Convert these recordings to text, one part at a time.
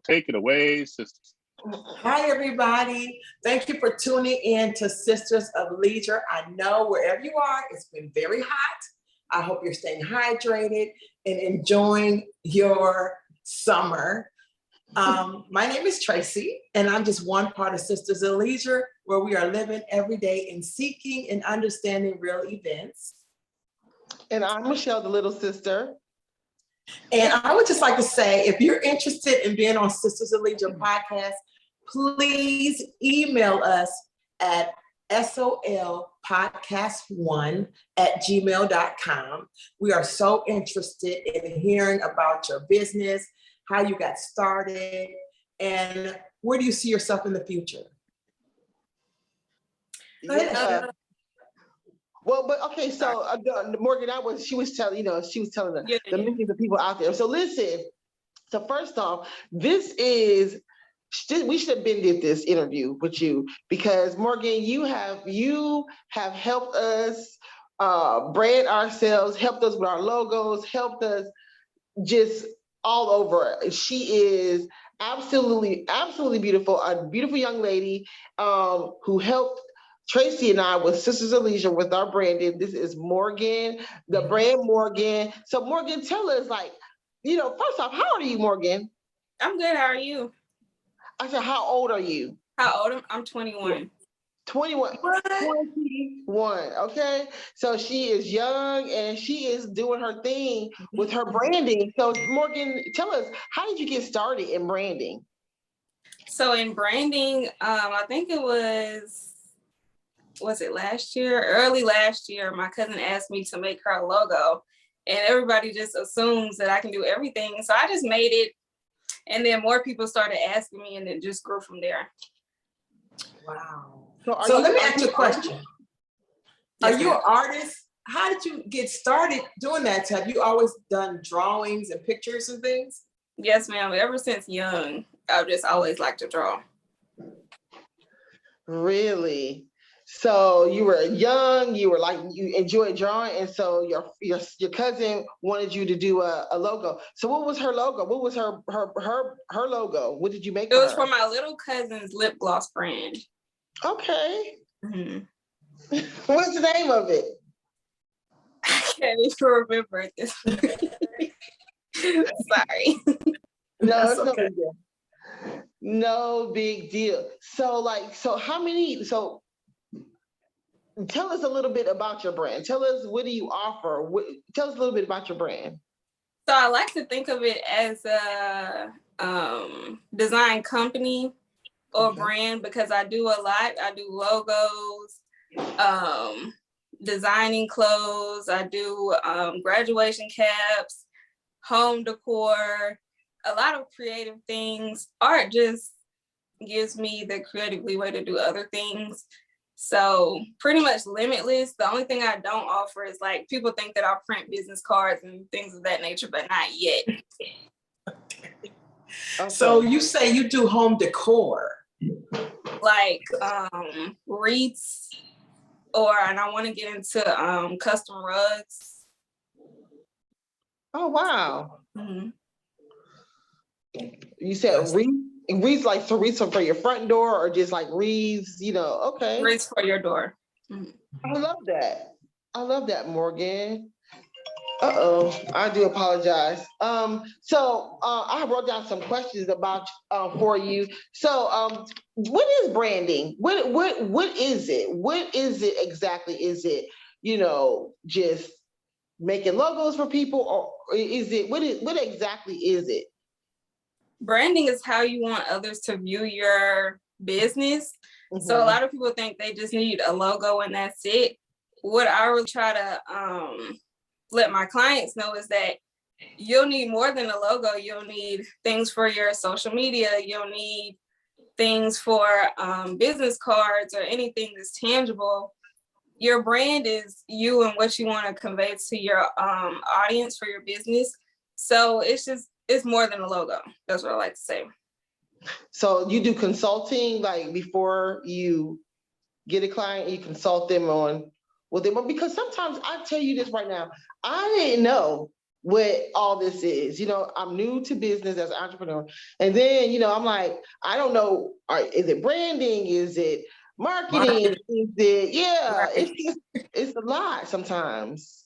take it away, sisters. Hi, everybody. Thank you for tuning in to Sisters of Leisure. I know wherever you are, it's been very hot. I hope you're staying hydrated and enjoying your summer. My name is Tracy, and I'm just one part of Sisters of Leisure, where we are living every day and seeking and understanding real events. And I'm Michelle, the little sister. And I would just like to say, if you're interested in being on Sisters of Leisure podcast, please email us at solpodcast1@gmail.com. We are so interested in hearing about your business, how you got started, and where do you see yourself in the future? Yeah. Well, but okay, so Morgan, she was telling the millions of people out there. So listen, so first off, we should have been did this interview with you, because Morgan, you have helped us brand ourselves, helped us with our logos, helped us just all over. She is absolutely beautiful, a beautiful young lady who helped Tracy and I with Sisters of Leisure with our branding. This is Morgan, the brand Morgan. So Morgan, tell us, first off, how old are you, Morgan? I'm good. How are you? I said, how old are you? How old am I? I'm 21. 21. What? 21. Okay. So she is young and she is doing her thing with her branding. So Morgan, tell us, how did you get started in branding? So in branding, I think it was it last year? Early last year, my cousin asked me to make her a logo, and everybody just assumes that I can do everything. So I just made it, and then more people started asking me, and it just grew from there. Wow. So let me ask you a question. Are you an artist? How did you get started doing that? Have you always done drawings and pictures and things? Yes, ma'am. Ever since young, I've just always liked to draw. Really? So you were young, you enjoyed drawing, and so your cousin wanted you to do a logo. So what was her logo? What was her logo? What did you make? It was for my little cousin's lip gloss brand. Okay. Mm-hmm. What's the name of it? I can't even remember it this Sorry. No, it's okay. No big deal. So tell us a little bit about your brand. Tell us, what do you offer? Tell us a little bit about your brand. So I like to think of it as a design company or brand, because I do a lot. I do logos, designing clothes. I do graduation caps, home decor, a lot of creative things. Art just gives me the creative leeway to do other things. So pretty much limitless. The only thing I don't offer is, like, people think that I'll print business cards and things of that nature, but not yet. Okay. So you say you do home decor. Like wreaths, and I want to get into custom rugs. Oh, wow. Mm-hmm. You said wreaths, like, so wreaths are for your front door, or just like wreaths, okay. Wreaths for your door. Mm-hmm. I love that, Morgan. I do apologize. So I wrote down some questions about for you. So what is branding? What is it? What is it exactly? Is it, just making logos for people, or is it what exactly is it? Branding is how you want others to view your business. Mm-hmm. So a lot of people think they just need a logo and that's it. What I really try to let my clients know is that you'll need more than a logo. You'll need things for your social media. You'll need things for business cards or anything that's tangible. Your brand is you and what you want to convey to your audience for your business. So it's more than a logo. That's what I like to say. So you do consulting, like, before you get a client, you consult them on what they want? Because sometimes, I tell you this right now, I didn't know what all this is. You know, I'm new to business as an entrepreneur. And then, you know, I'm like, I don't know, is it branding? Is it marketing? Is it, yeah, Right. it's a lot sometimes.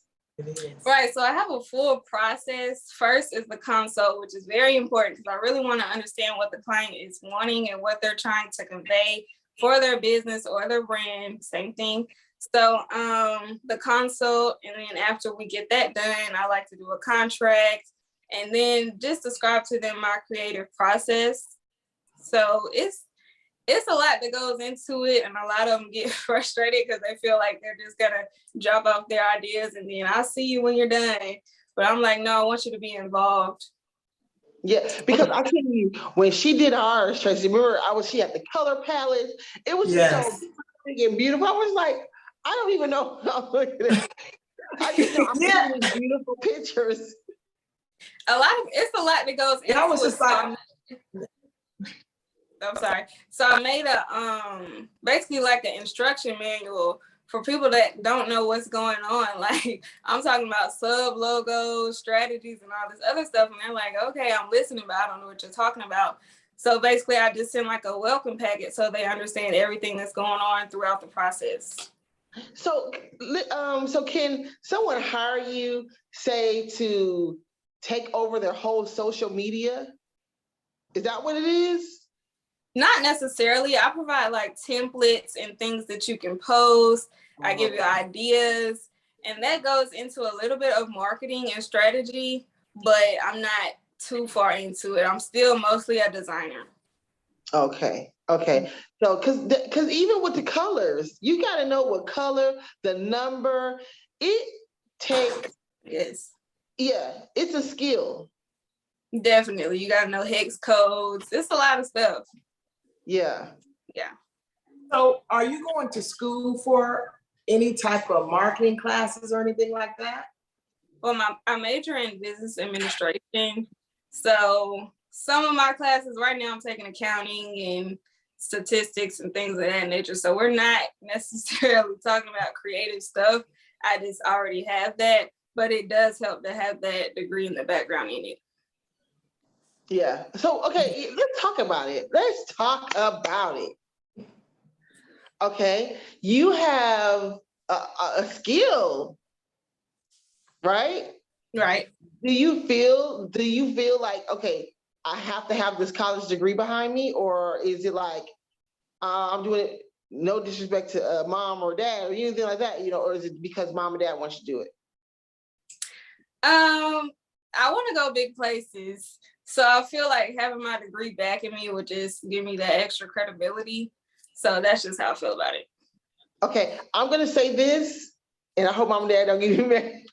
Right, so I have a full process. First is the consult, which is very important because I really want to understand what the client is wanting and what they're trying to convey for their business or their brand, same thing. So the consult, and then after we get that done, I like to do a contract and then just describe to them my creative process. So it's a lot that goes into it, and a lot of them get frustrated because they feel like they're just gonna drop off their ideas and then I'll see you when you're done. But I'm like, no, I want you to be involved. Yeah, because I tell you, when she did ours, Tracy, remember she had the color palette. It was just so big and beautiful. I was like, I don't even know how I'm looking at it. I just know I'm seeing these beautiful pictures. It's a lot that goes into I was just like, I'm sorry. So I made a basically like an instruction manual for people that don't know what's going on. Like I'm talking about sub logos, strategies, and all this other stuff. And they're like, okay, I'm listening, but I don't know what you're talking about. So basically I just send like a welcome packet so they understand everything that's going on throughout the process. So can someone hire you, say, to take over their whole social media? Is that what it is? Not necessarily. I provide like templates and things that you can post. I give you ideas, and that goes into a little bit of marketing and strategy, but I'm not too far into it. I'm still mostly a designer. Okay. So, because even with the colors, you got to know what color, the number, it takes. Yes. Yeah, it's a skill. Definitely. You got to know hex codes. It's a lot of stuff. Yeah. So are you going to school for any type of marketing classes or anything like that? Well, I major in business administration. So some of my classes right now, I'm taking accounting and statistics and things of that nature. So we're not necessarily talking about creative stuff. I just already have that, but it does help to have that degree in the background in it. Yeah. So, okay, let's talk about it. Okay. You have a skill, right? Right. Do you feel like, okay, I have to have this college degree behind me, or is it like I'm doing it, no disrespect to mom or dad or anything like that, you know, or is it because mom and dad want you to do it? I want to go big places. So I feel like having my degree backing me would just give me that extra credibility. So that's just how I feel about it. Okay, I'm going to say this, and I hope mom and dad don't get me mad.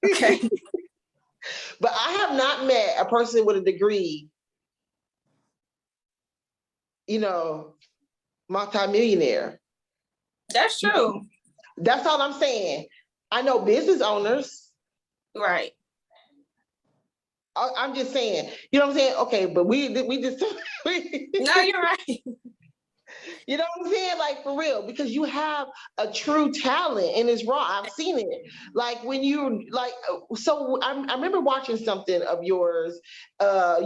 Okay. But I have not met a person with a degree, you know, multimillionaire. That's true. That's all I'm saying. I know business owners. Right. I'm just saying, you know what I'm saying? Okay, but we just. No, you're right. You know what I'm saying? Like, for real, because you have a true talent and it's raw. I've seen it. Like when you so I remember watching something of yours.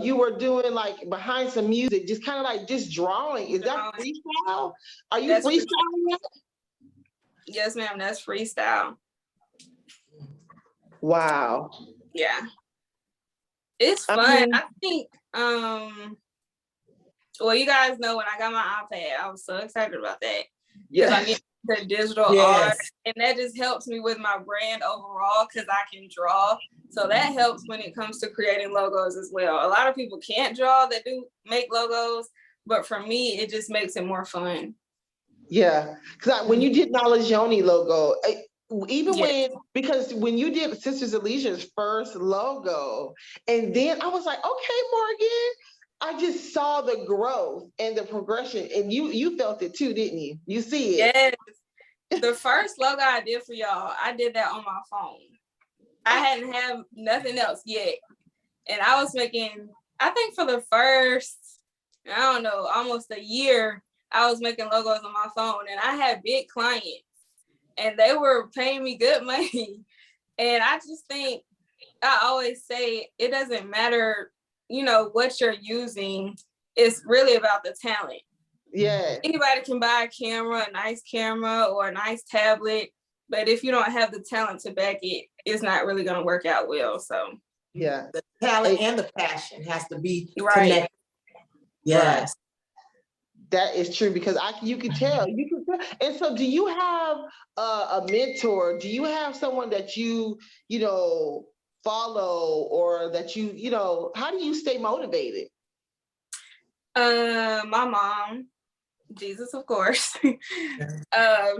You were doing like behind some music, just kind of like just drawing. Is that freestyle? Are you freestyling that? Yes, ma'am. That's freestyle. Wow. Yeah. It's fun. I think, well, you guys know when I got my iPad, I was so excited about that. Because I'm getting the digital art, and that just helps me with my brand overall because I can draw. So that helps when it comes to creating logos as well. A lot of people can't draw that do make logos, but for me, it just makes it more fun. Yeah, because when you did Knowledge Yoni logo, because when you did Sisters of Leisure's first logo, and then I was like, okay, Morgan, I just saw the growth and the progression, and you felt it too, didn't you? You see it. Yes. The first logo I did for y'all, I did that on my phone. I hadn't had nothing else yet. And I was making, I think for the first, I don't know, almost a year, I was making logos on my phone, and I had big clients and they were paying me good money. And I just think I always say it doesn't matter, what you're using. It's really about the talent. Yeah. Anybody can buy a camera, a nice camera or a nice tablet, but if you don't have the talent to back it, it's not really going to work out well. So yeah, the talent and the passion has to be right. connected. Yes. Right. That is true because you can tell. And so, do you have a mentor? Do you have someone that you follow, or that how do you stay motivated? My mom, Jesus, of course.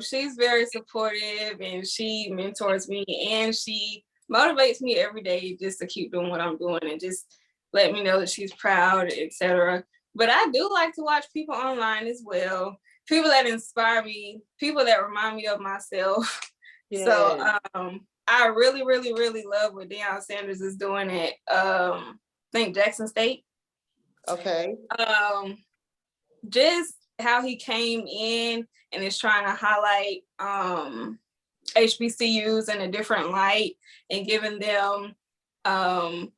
She's very supportive and she mentors me and she motivates me every day just to keep doing what I'm doing and just let me know that she's proud, etc. But I do like to watch people online as well. People that inspire me, people that remind me of myself. Yeah. So I really, really, really love what Deion Sanders is doing at I think Jackson State. Okay. Just how he came in and is trying to highlight HBCUs in a different light and giving them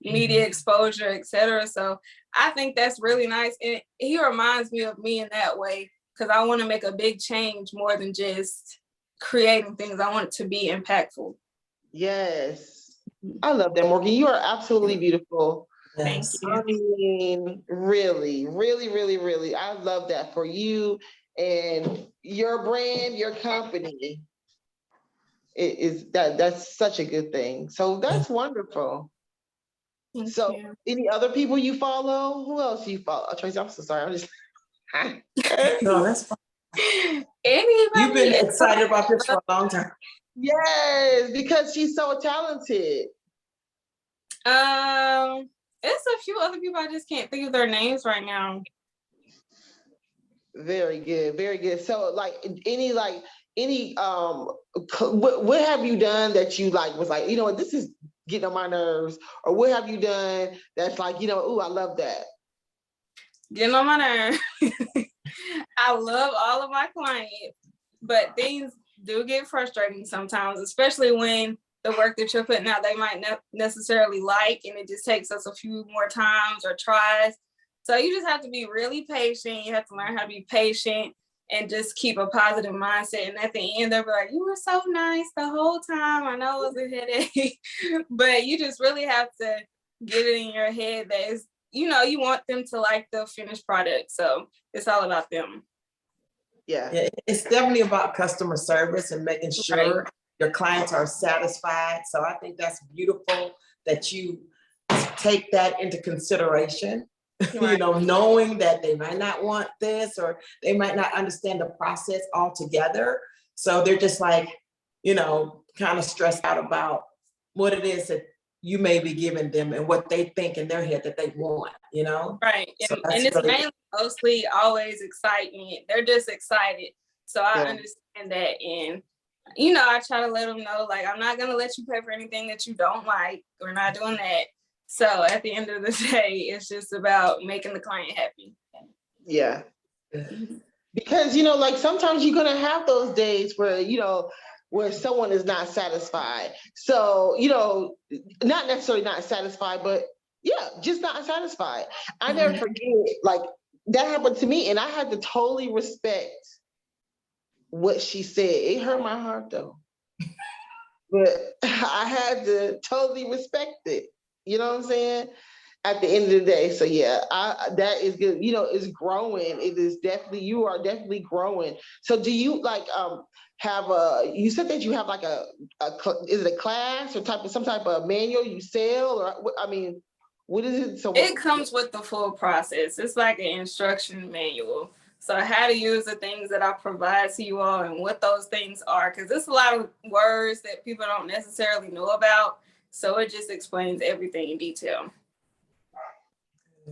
media exposure, etc. So I think that's really nice. And he reminds me of me in that way because I want to make a big change more than just creating things. I want it to be impactful. Yes. I love that, Morgan. You are absolutely beautiful. Thank you. I mean, really, really, really, really. I love that for you and your brand, your company. That's such a good thing. So that's wonderful. Thank so you. Any other people you follow? Who else do you follow? Tracy, I'm so sorry. I'm just No, that's fine. Anybody? You've been excited about this for a long time. Yes, because she's so talented. It's a few other people. I just can't think of their names right now. Very good, very good. So what have you done that you was like, this is getting on my nerves, or what have you done that's like, ooh, I love that? Getting on my nerves. I love all of my clients, but things do get frustrating sometimes, especially when the work that you're putting out, they might not necessarily like, and it just takes us a few more times or tries. So you just have to be really patient. You have to learn how to be patient and just keep a positive mindset. And at the end, they'll be like, you were so nice the whole time. I know it was a headache, but you just really have to get it in your head that is, you want them to like the finished product. So it's all about them. Yeah. It's definitely about customer service and making sure your clients are satisfied. So I think that's beautiful that you take that into consideration. Right. Knowing that they might not want this or they might not understand the process altogether. So they're just like, kind of stressed out about what it is that you may be giving them and what they think in their head that they want, Right. So and it's really mostly always excitement. They're just excited. So I understand that. And, I try to let them know, like, I'm not going to let you pay for anything that you don't like. We're not doing that. So at the end of the day, it's just about making the client happy. Yeah. Because, sometimes you're going to have those days where, where someone is not satisfied. So, not necessarily not satisfied, but just not satisfied. I never forget, that happened to me and I had to totally respect what she said. It hurt my heart though, but I had to totally respect it. You know what I'm saying? At the end of the day. So that is good. It's growing. It is definitely, you are definitely growing. So do you you said that you have is it a class or some type of manual you sell, or what is it? So it comes with the full process. It's like an instruction manual. So how to use the things that I provide to you all and what those things are, because there's a lot of words that people don't necessarily know about. So it just explains everything in detail.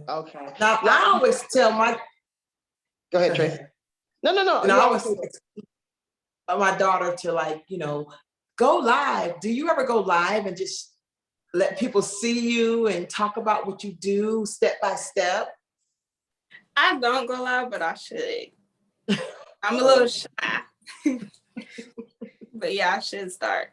Okay. Now, I always tell my... Go ahead, Tracy. No. I always tell my daughter to go live. Do you ever go live and just let people see you and talk about what you do step by step? I don't go live, but I should. I'm a little shy. But I should start.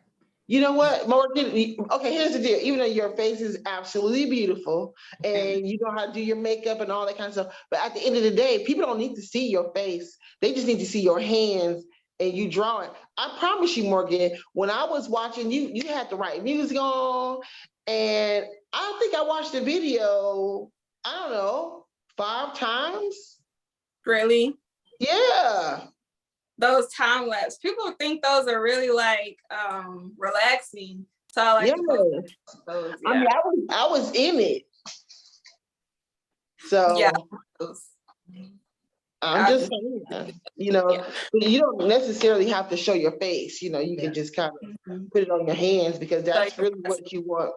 You know what, Morgan? Okay, here's the deal. Even though your face is absolutely beautiful and you know how to do your makeup and all that kind of stuff, but at the end of the day, people don't need to see your face. They just need to see your hands and you drawing. I promise you, Morgan, when I was watching you, you had the right music on. And I think I watched the video, I don't know, 5 times. Really? Yeah. Those time lapse. People think those are really like relaxing. So I like Yeah. to focus on those. I mean, Yeah. I was in it. So Yeah. I'm just saying, you know, Yeah. you don't necessarily have to show your face, you know, you can just kind of Mhm. put it on your hands because that's So, really what you want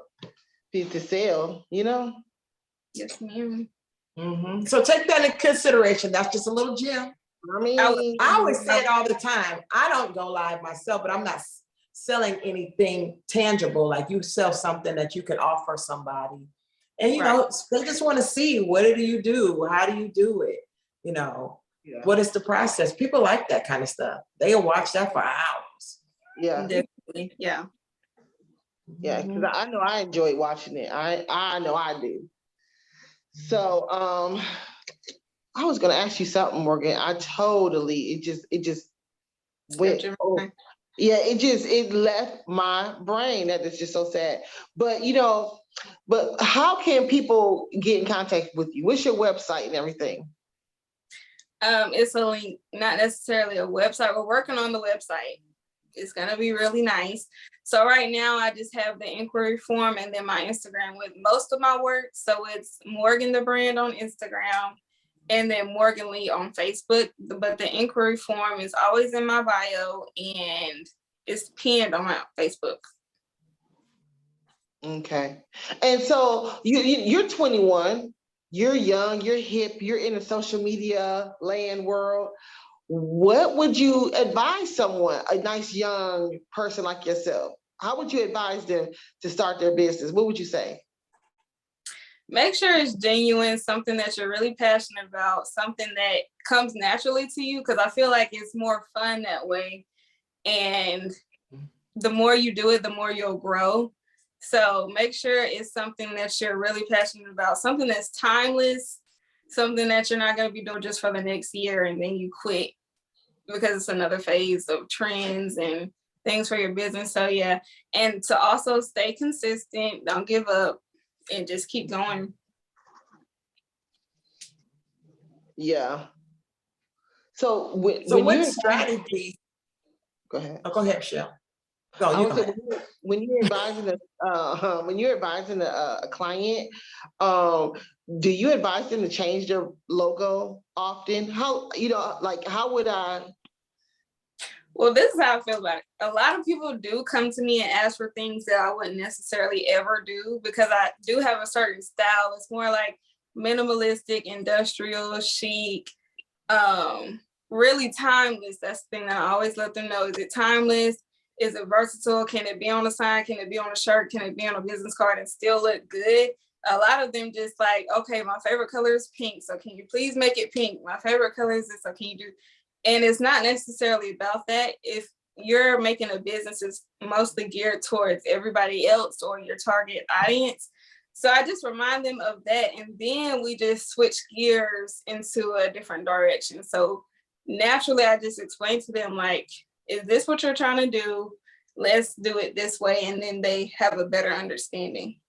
people to sell, you know? yes, ma'am. So take that in consideration. That's just a little gem. I mean, I always say it all the time. I don't go live myself, but I'm not selling anything tangible. Like you sell something that you can offer somebody. And you know, they just want to see, what do you do? How do you do it? You know, what is the process? People like that kind of stuff. They'll watch that for hours. yeah. Definitely. Yeah. Yeah, because I know I enjoy watching it. I know I do. So I was gonna ask you something, Morgan. I totally it just went. Yeah, it left my brain. That is just so sad. But you know, but how can people get in contact with you? What's your website and everything? It's a link, not necessarily a website. We're working on the website. It's gonna be really nice. So right now I just have the inquiry form and then my Instagram with most of my work. So it's Morgan the Brand on Instagram and then Morgan Leigh on Facebook. But the inquiry form is always in my bio and it's pinned on my Facebook. Okay. And so you're 21, you're young, you're hip, you're in the social media land world. What would you advise someone, a nice young person like yourself? How would you advise them to start their business? What would you say? Make sure it's genuine, something that you're really passionate about, something that comes naturally to you, because I feel like it's more fun that way. And the more you do it, the more you'll grow. So make sure it's something that you're really passionate about, something that's timeless, something that you're not going to be doing just for the next year and then you quit because it's another phase of trends and things for your business. So yeah, and to also stay consistent, don't give up, and just keep going. Yeah. So what strategy? Go ahead. Oh, go ahead, Michelle. I would say when you're advising a client, do you advise them to change their logo often? How, you know, like how would I? Well, this is how I feel about it. A lot of people do come to me and ask for things that I wouldn't necessarily ever do because I do have a certain style. It's more like minimalistic, industrial, chic, really timeless. That's the thing that I always let them know. Is it timeless? Is it versatile? Can it be on a sign? Can it be on a shirt? Can it be on a business card and still look good? A lot of them just like, okay, my favorite color is pink. So can you please make it pink? My favorite color is this. So can you do? And it's not necessarily about that. If you're making a business, it's mostly geared towards everybody else or your target audience. So I just remind them of that. And then we just switch gears into a different direction. So naturally, I just explain to them, like, is this what you're trying to do? Let's do it this way. And then they have a better understanding.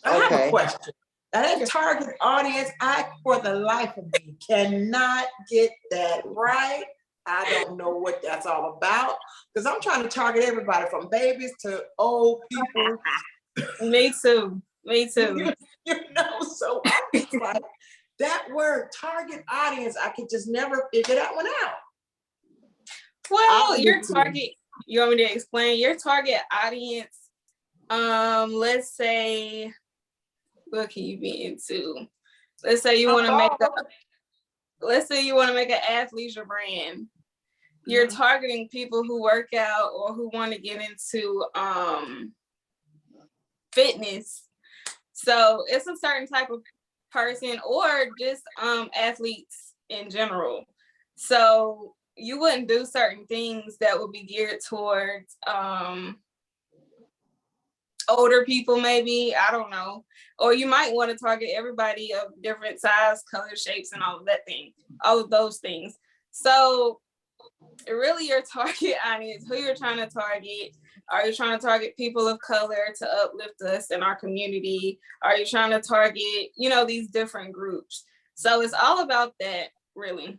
I have a question. That target audience, I, for the life of me, cannot get that right. I don't know what that's all about because I'm trying to target everybody from babies to old people. Me too. Me too. You know, so I'm just like, that word, target audience, I could just never figure that one out. Well, your target, you want me to explain? Your target audience, let's say, what can you be into? Let's say you want to make an athleisure brand. You're targeting people who work out or who want to get into fitness. So it's a certain type of person or just athletes in general. So you wouldn't do certain things that would be geared towards older people, maybe, I don't know. Or you might want to target everybody of different size, color, shapes, and all of those things. So really your target audience, who you're trying to target. Are you trying to target people of color to uplift us in our community? Are you trying to target, these different groups? So it's all about that, really.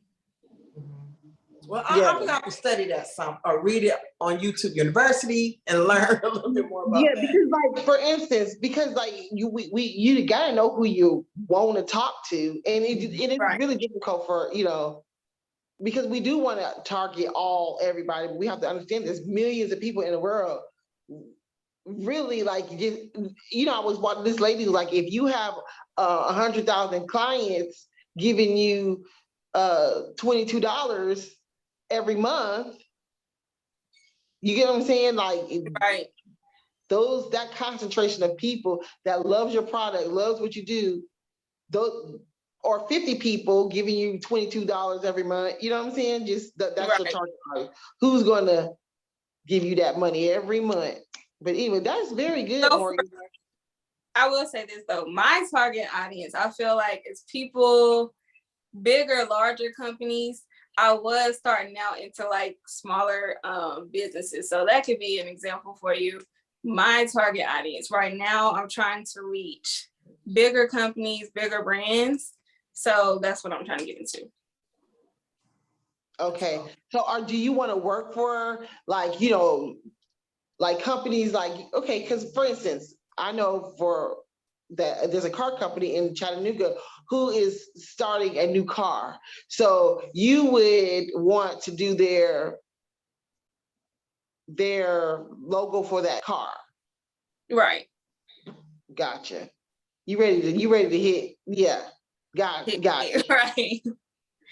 Well, I'm gonna have to study that some or read it on YouTube University and learn a little bit more about that. Because like for instance, because like you gotta know who you want to talk to, and it's Right. really difficult for because we do want to target everybody, but we have to understand there's millions of people in the world. Really, like I was watching this lady, like if you have 100,000 clients giving you $22 every month, you get what I'm saying? Like, right. That concentration of people that loves your product, loves what you do, or 50 people giving you $22 every month, you know what I'm saying? Just that's right. your target audience. Who's going to give you that money every month? But anyway, that's very good, Morgan. I will say this though, my target audience, I feel like it's people, bigger, larger companies. I was starting out into like smaller businesses. So that could be an example for you. My target audience right now, I'm trying to reach bigger companies, bigger brands. So that's what I'm trying to get into. Okay. So do you want to work for like, like companies like, okay, because for instance, I know that there's a car company in Chattanooga who is starting a new car. So you would want to do their logo for that car. Right. Gotcha. You ready to hit? Yeah. Got it. Right.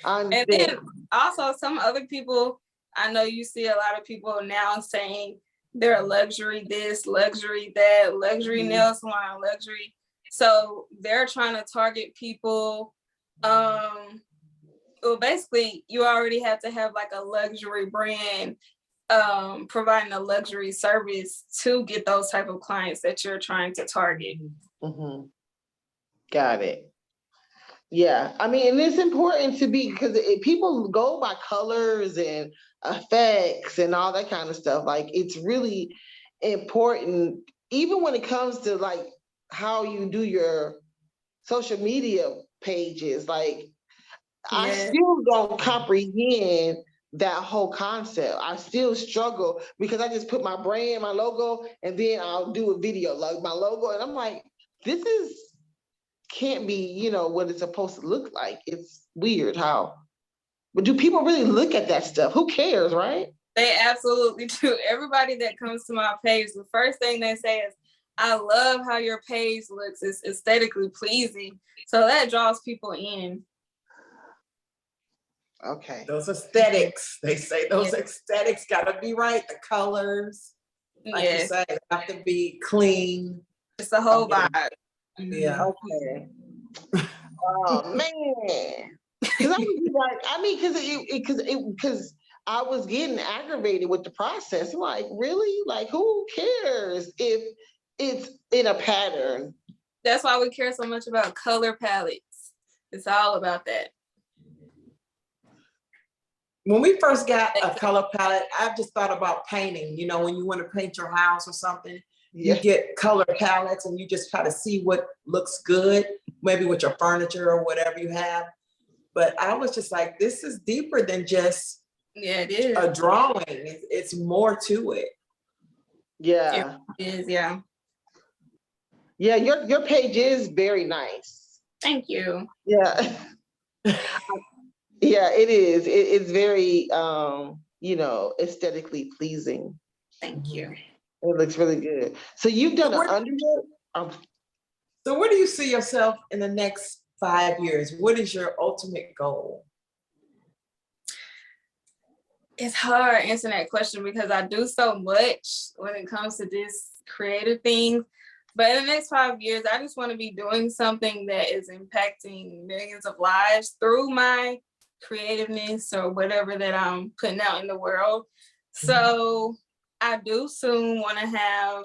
And then also some other people, I know you see a lot of people now saying they're luxury this, luxury that, luxury nail salon, luxury. So they're trying to target people. Well, basically, you already have to have like a luxury brand providing a luxury service to get those type of clients that you're trying to target. Mm-hmm. Got it. Yeah, I mean, and it's important to be, because people go by colors and effects and all that kind of stuff. Like, it's really important, even when it comes to like how you do your social media pages. Like, I still don't comprehend that whole concept. I still struggle because I just put my brand, my logo, and then I'll do a video like my logo, and I'm like, this can't be, what it's supposed to look like. It's weird how, but do people really look at that stuff? Who cares, right? They absolutely do. Everybody that comes to my page, the first thing they say is, I love how your page looks. It's aesthetically pleasing. So that draws people in. Okay. Those aesthetics, they say those aesthetics gotta be right. The colors, like you say, have to be clean. It's a whole vibe. Yeah. Okay. Oh man. Because I was like, I mean, because I was getting aggravated with the process. I'm like, really? Like, who cares if it's in a pattern? That's why we care so much about color palettes. It's all about that. When we first got a color palette, I just thought about painting. When you want to paint your house or something, you get color palettes and you just try to see what looks good, maybe with your furniture or whatever you have. But I was just like, this is deeper than just it is a drawing. It's more to it. Yeah. It is, yeah. Yeah, your page is very nice. Thank you. Yeah. Yeah, it is. It's very aesthetically pleasing. Thank you. It looks really good. So you've done an underwear. So where do you see yourself in the next 5 years? What is your ultimate goal? It's hard answering that question because I do so much when it comes to this creative thing. But in the next 5 years, I just want to be doing something that is impacting millions of lives through my creativeness or whatever that I'm putting out in the world. So I do soon want to have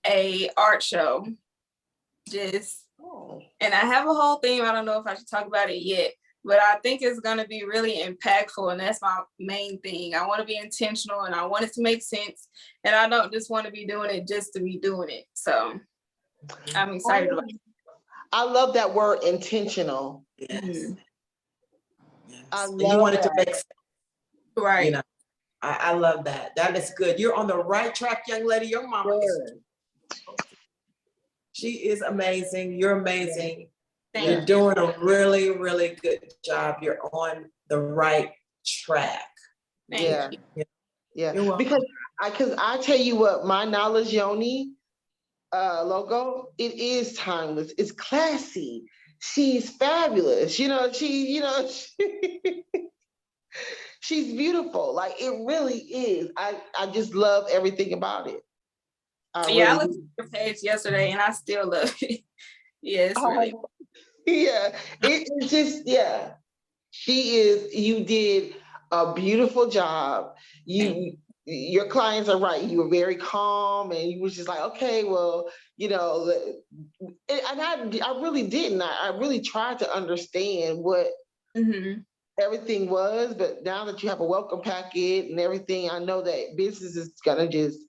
a art show. And I have a whole theme. I don't know if I should talk about it yet, but I think it's going to be really impactful. And that's my main thing. I want to be intentional and I want it to make sense. And I don't just want to be doing it just to be doing it. So I'm excited about it. I love that word, intentional. Yes. Yes. I And love you want it to that. make sense. Right. You know, I love that. That is good. You're on the right track, young lady. Your mama is. She is amazing. You're amazing. You're doing a really, really good job. You're on the right track. Yeah. You're Because I tell you what, my Knowledge Yoni logo, it is timeless. It's classy. She's fabulous. She's beautiful. Like, it really is. I just love everything about it. I looked at your page yesterday and I still love it. Yeah, it's really. Yeah, it's just, you did a beautiful job. Your clients are right. You were very calm and you was just like, okay, well, and I really didn't. I really tried to understand what everything was, but now that you have a welcome packet and everything, I know that business is gonna just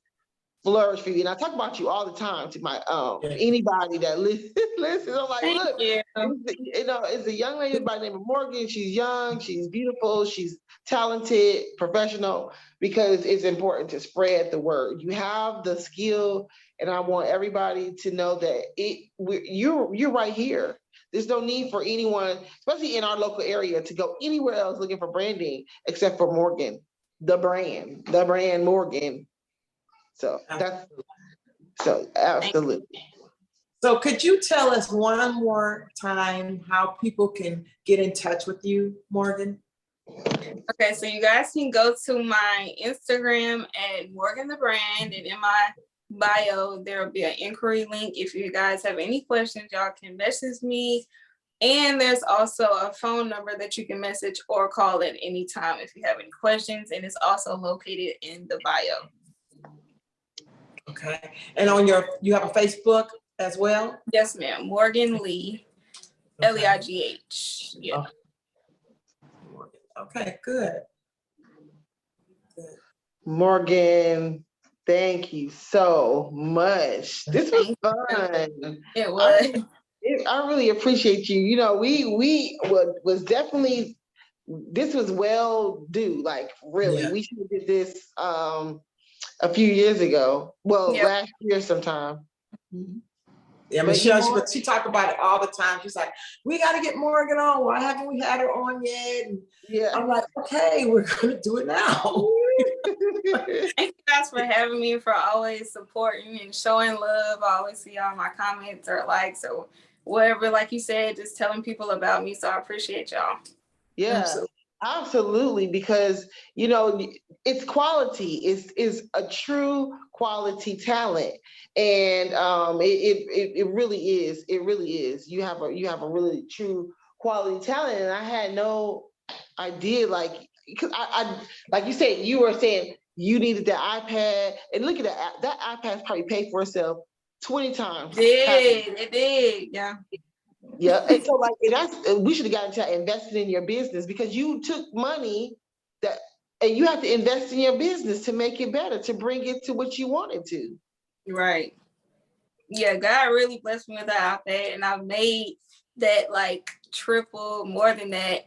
flourish for you. And I talk about you all the time to my anybody that listens. I'm like, look, it's a young lady by the name of Morgan. She's young, she's beautiful, she's talented, professional, because it's important to spread the word. You have the skill, and I want everybody to know that you're right here. There's no need for anyone, especially in our local area, to go anywhere else looking for branding except for Morgan, the brand Morgan. So absolutely. So could you tell us one more time how people can get in touch with you, Morgan? Okay, so you guys can go to my Instagram at morganthebrand, and in my bio, there will be an inquiry link. If you guys have any questions, y'all can message me. And there's also a phone number that you can message or call at any time if you have any questions. And it's also located in the bio. Okay. And you have a Facebook as well? Yes, ma'am. Morgan Leigh, Leigh. Yeah. Okay, good. Morgan, thank you so much. This was fun. It was. I really appreciate you. We was definitely, this was well due. Like, really, we should have did this a few years ago. Well, last year sometime. Yeah, Michelle, she talked about it all the time. She's like, we got to get Morgan on. Why haven't we had her on yet? And I'm like, okay, we're going to do it now. Thank you guys for having me, for always supporting and showing love. I always see all my comments or likes or whatever, like you said, just telling people about me. So I appreciate y'all. Yeah, absolutely. Because, it's quality. It's a true quality talent. And it really is. It really is. You have a really true quality talent. And I had no idea, because I like you said, you were saying you needed the iPad, and look at that iPad's probably paid for itself 20 times. It did, yeah. Yeah, and so we should have gotten to investing in your business, because you took money and you have to invest in your business to make it better, to bring it to what you wanted to. Right. Yeah, God really blessed me with the iPad, and I've made that triple, more than that,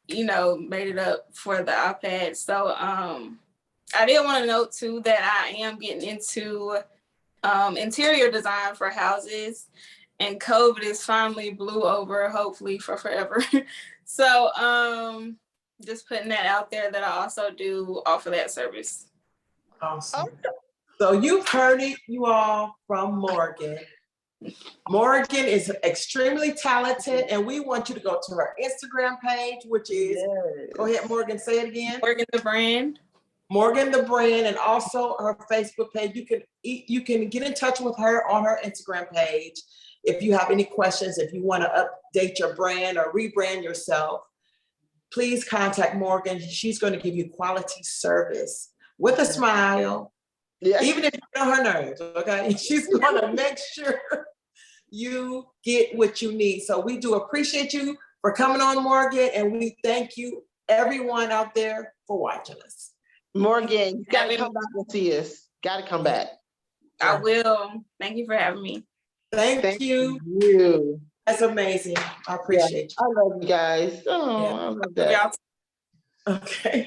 made it up for the iPad. So I did want to note too that I am getting into interior design for houses, and COVID is finally blew over, hopefully for forever. So just putting that out there, that I also do offer that service. Awesome. So you've heard it, you all, from Morgan. Morgan is extremely talented, and we want you to go to her Instagram page, which is, go ahead, Morgan, say it again. Morgan the Brand. Morgan the Brand, and also her Facebook page. You can get in touch with her on her Instagram page if you have any questions, if you want to update your brand or rebrand yourself. please contact Morgan. She's going to give you quality service with a smile, even if you know her nerves, okay? She's going to make sure you get what you need. So we do appreciate you for coming on, Morgan, and we thank you, everyone out there, for watching us. Morgan, you gotta come back and see us. Gotta come back. I will. Thank you for having me. Thank you. You. That's amazing. I appreciate I love you guys. Oh, I love that. Y'all you. Okay.